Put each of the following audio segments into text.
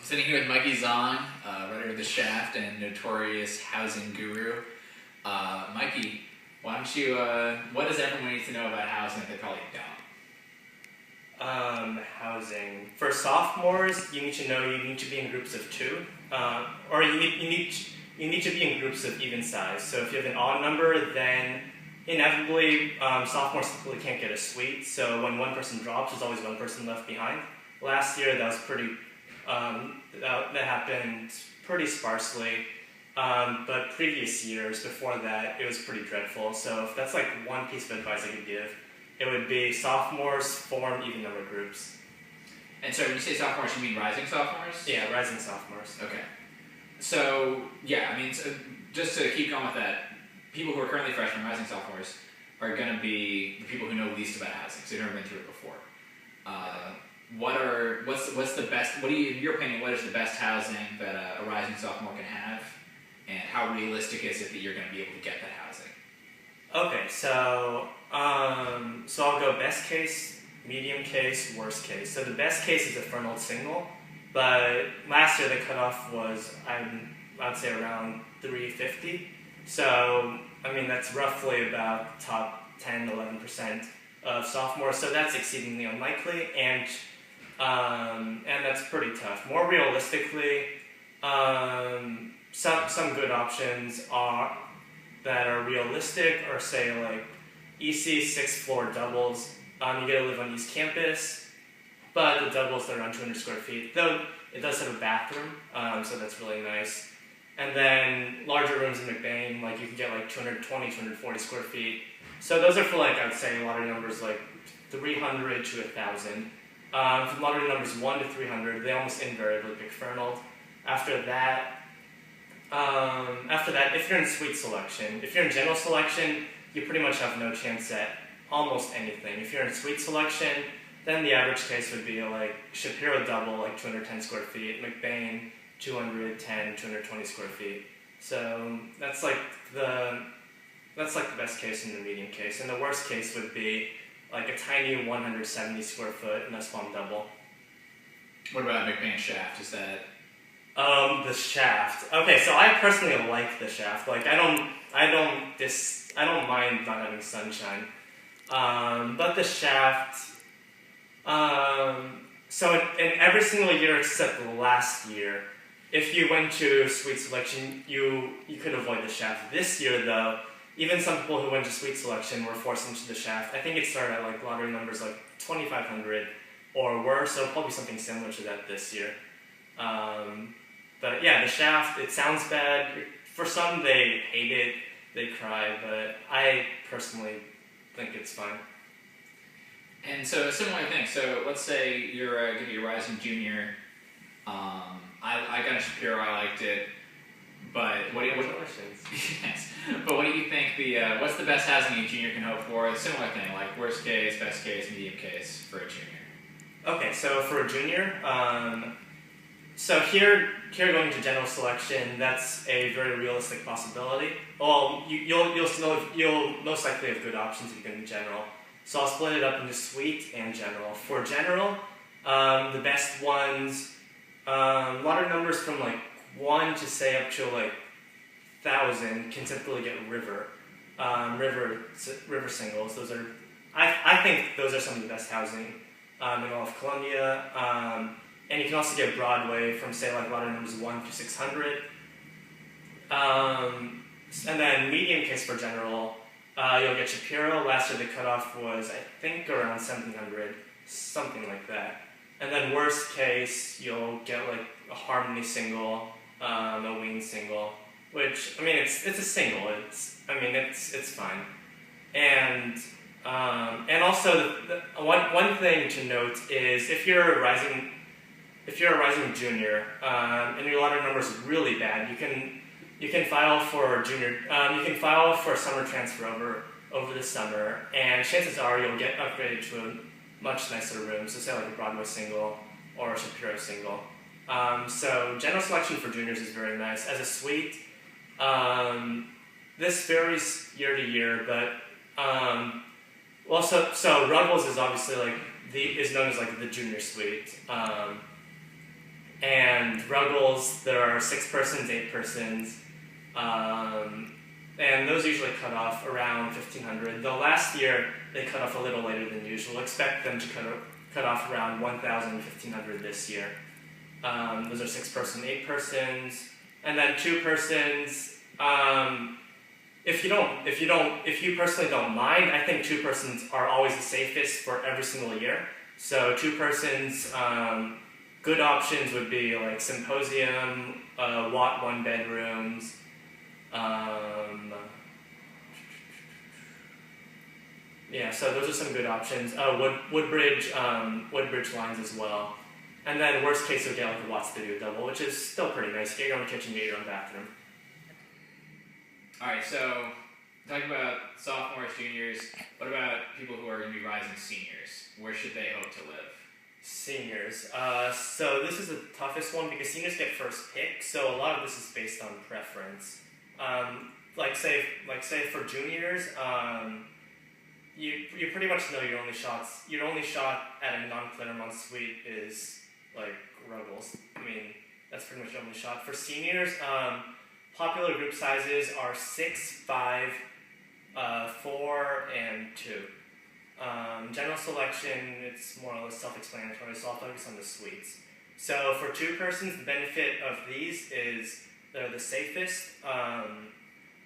Sitting here with Mikey Zhong, writer of The Shaft and notorious housing guru. Mikey, why don't you, what does everyone need to know about housing that they probably don't? Housing. For sophomores, you need to know you need to be in groups of two, or you need to be in groups of even size. So if you have an odd number, then inevitably sophomores typically can't get a suite. So when one person drops, there's always one person left behind. Last year, that was pretty. That happened pretty sparsely, but previous years before that, it was pretty dreadful. So if that's like one piece of advice I could give, it would be sophomores form even number groups. And so when you say sophomores, you mean rising sophomores? Yeah, rising sophomores. Okay. So, yeah, I mean, so just to keep going with that, people who are currently freshmen, rising sophomores, are going to be the people who know least about housing, so they've never been through it before. What's the best, in your opinion, what is the best housing that a rising sophomore can have, and how realistic is it that you're going to be able to get that housing? Okay, so I'll go best case, medium case, worst case. So the best case is a Fernald single, but last year the cutoff was, I'd say around 350. So, I mean, that's roughly about top 10, 11% of sophomores, so that's exceedingly unlikely, and that's pretty tough. More realistically, some good options that are realistic are, say, like EC 6th floor doubles. You get to live on East Campus, but the doubles are around 200 square feet, though it does have a bathroom, so that's really nice. And then larger rooms in McBain, like you can get like 220, 240 square feet. So those are for, like, I would say lottery numbers like 300 to 1,000. From lottery numbers 1 to 300, they almost invariably pick Fernald. After that, if you're in suite selection, if you're in general selection, you pretty much have no chance at almost anything. If you're in suite selection, then the average case would be like Shapiro double, like 210 square feet, McBain 210, 220 square feet. So that's like the best case and the medium case. And the worst case would be like a tiny 170 square foot Nussbaum double. What about McBain Shaft? Is that... The Shaft. Okay, so I personally like the Shaft. Like I don't mind not having sunshine. But the Shaft, so in every single year except last year, if you went to suite selection, you could avoid the Shaft. This year, though, even some people who went to suite selection were forced into the Shaft. I think it started at like lottery numbers like 2,500 or worse, so probably something similar to that this year. But yeah, the Shaft, it sounds bad. For some, they hate it, they cry, but I personally think it's fine. And so a similar thing. So let's say you're going to be a rising junior. I got a Shapiro, I liked it. But what do you yes. But what do you think what's the best housing a junior can hope for? A similar thing, like worst case, best case, medium case for a junior. Okay, so for a junior, so here going to general selection, that's a very realistic possibility. Well, you'll most likely have good options if you go in general. So I'll split it up into suite and general. For general, the best ones, lottery numbers from like 1 to say up to like 1,000 can typically get river singles. Those are, I think those are some of the best housing in all of Columbia. And you can also get Broadway from, say, like lottery numbers 1 to 600. And then medium case for general, you'll get Shapiro. Last year the cutoff was, I think, around 1,700, something like that. And then worst case, you'll get like a Harmony single, a Ween single, which, I mean, it's a single. It's fine. And also one thing to note is if you're a rising junior and your lottery number is really bad, you can file for junior. You can file for summer transfer over the summer, and chances are you'll get upgraded to a much nicer room. So say like a Broadway single or a Shapiro single. So general selection for juniors is very nice. As a suite, this varies year to year, but so Ruggles is obviously like is known as like the junior suite. And Ruggles, there are 6 persons, 8 persons, and those usually cut off around 1500. Though last year they cut off a little later than usual. Expect them to cut off around 1000, 1500 this year. Those are 6 persons, 8 persons, and then 2 persons. If you personally don't mind, I think 2 persons are always the safest for every single year. So 2 persons, good options would be like Symposium, Watt 1 bedrooms, yeah, so those are some good options. Woodbridge lines as well. And then worst case you'll get like a Watt Studio double, which is still pretty nice. Get your own kitchen, get your own bathroom. Alright, so talking about sophomores, juniors, what about people who are going to be rising seniors? Where should they hope to live? Seniors. So this is the toughest one because seniors get first pick, so a lot of this is based on preference. Like say for juniors, you pretty much know your only shot at a non-Claremont suite is like Ruggles. I mean, that's pretty much your only shot. For seniors, popular group sizes are 6, 5, 4, and 2. General selection, it's more or less self-explanatory, so I'll focus on the suites. So for 2 persons, the benefit of these is they're the safest.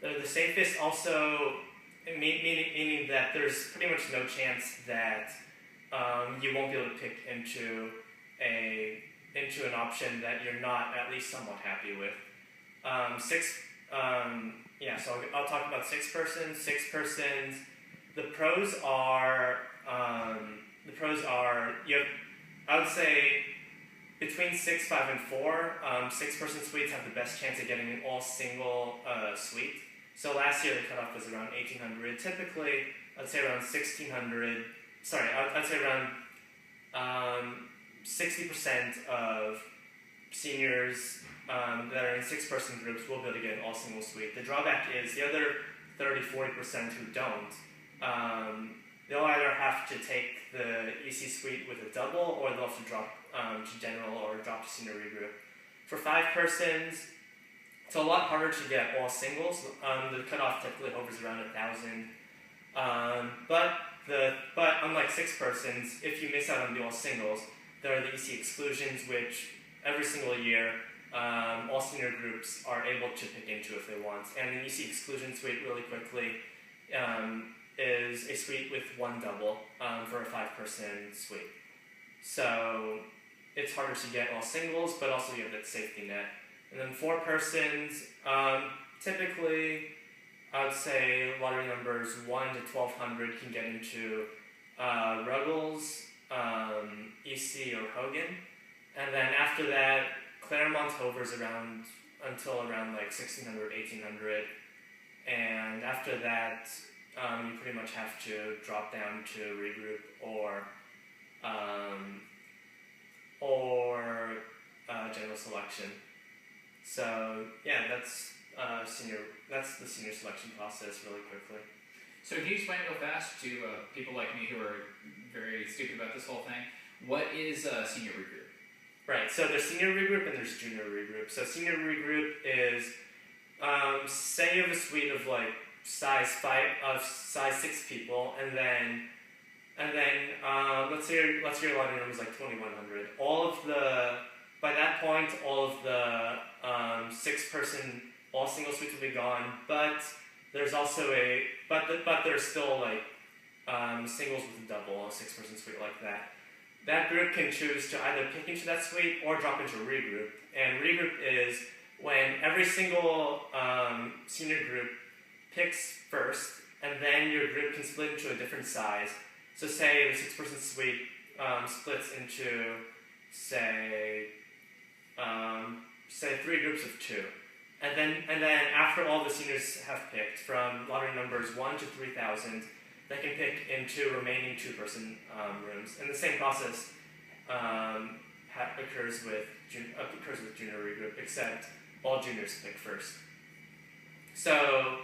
They're the safest also, meaning that there's pretty much no chance that you won't be able to pick into an option that you're not at least somewhat happy with. So I'll talk about 6 persons. 6 persons. The pros are I would say between 6, 5, and 4, 6-person suites have the best chance of getting an all single suite. So last year the cutoff was around 1800. Typically, I'd say around 1600. Sorry, I'd say around 60% of seniors that are in 6-person groups will be able to get an all single suite. The drawback is the other 30-40% who don't. They'll either have to take the EC suite with a double, or they'll have to drop to general or drop to senior regroup. For 5 persons, it's a lot harder to get all singles. The cutoff typically hovers around 1,000. But unlike 6 persons, if you miss out on the all singles, there are the EC exclusions, which every single year all senior groups are able to pick into if they want. And the EC exclusion suite, really quickly, is a suite with 1 double for a 5-person suite. So it's harder to get all singles, but also you have that safety net. And then 4 persons, typically, I would say lottery numbers 1 to 1200 can get into Ruggles, EC, or Hogan. And then after that, Claremont hovers around until around like 1600, 1800. And after that, you pretty much have to drop down to regroup or general selection. So yeah, that's the senior selection process really quickly. So can you explain real fast to people like me who are very stupid about this whole thing? What is senior regroup? Right. So there's senior regroup and there's junior regroup. So senior regroup is say you have a suite of like size 6 people, and then let's say your lottery number is like 2100. By that point, all of the 6-person all single suites will be gone, but there's also there's still like singles with a double, a 6-person suite like that. That group can choose to either pick into that suite or drop into a regroup. And regroup is when every single senior group picks first, and then your group can split into a different size. So say the 6-person suite splits into say 3 groups of 2. And then after all the seniors have picked, from lottery numbers 1 to 3000, they can pick into remaining 2-person rooms. And the same process occurs with junior regroup, except all juniors pick first. So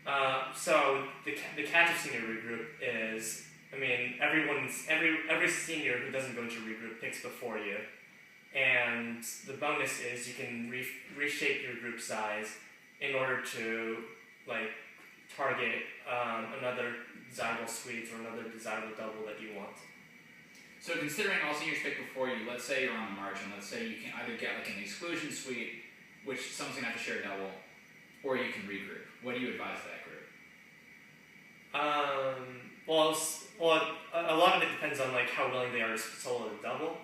the catch of senior regroup is, I mean, every senior who doesn't go into regroup picks before you, And the bonus is you can reshape your group size in order to like target another desirable suite or another desirable double that you want. So considering all seniors picked before you, let's say you're on the margin, let's say you can either get like an exclusion suite, which someone's gonna have to share a double, or you can regroup. What do you advise that group? Well, a lot of it depends on like how willing they are to solo the double.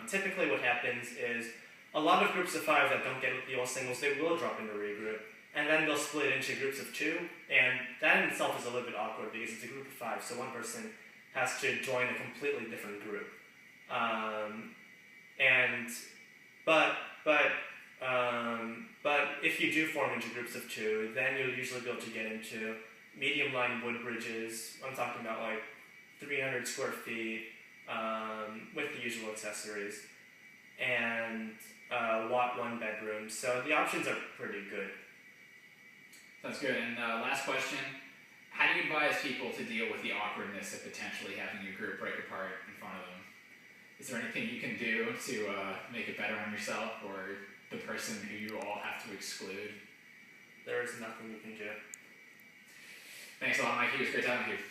Typically, what happens is a lot of groups of 5 that don't get the all singles, they will drop into regroup, and then they'll split into groups of 2, and that in itself is a little bit awkward because it's a group of 5, so one person has to join a completely different group. But if you do form into groups of 2, then you'll usually be able to get into medium line wood bridges. I'm talking about like 300 square feet with the usual accessories, and Watt 1 bedrooms. So the options are pretty good. Sounds good. And last question. How do you advise people to deal with the awkwardness of potentially having your group break apart in front of them? Is there anything you can do to make it better on yourself or the person who you all have to exclude? There is nothing you can do. Thanks a lot, Mikey. It was great talking with you.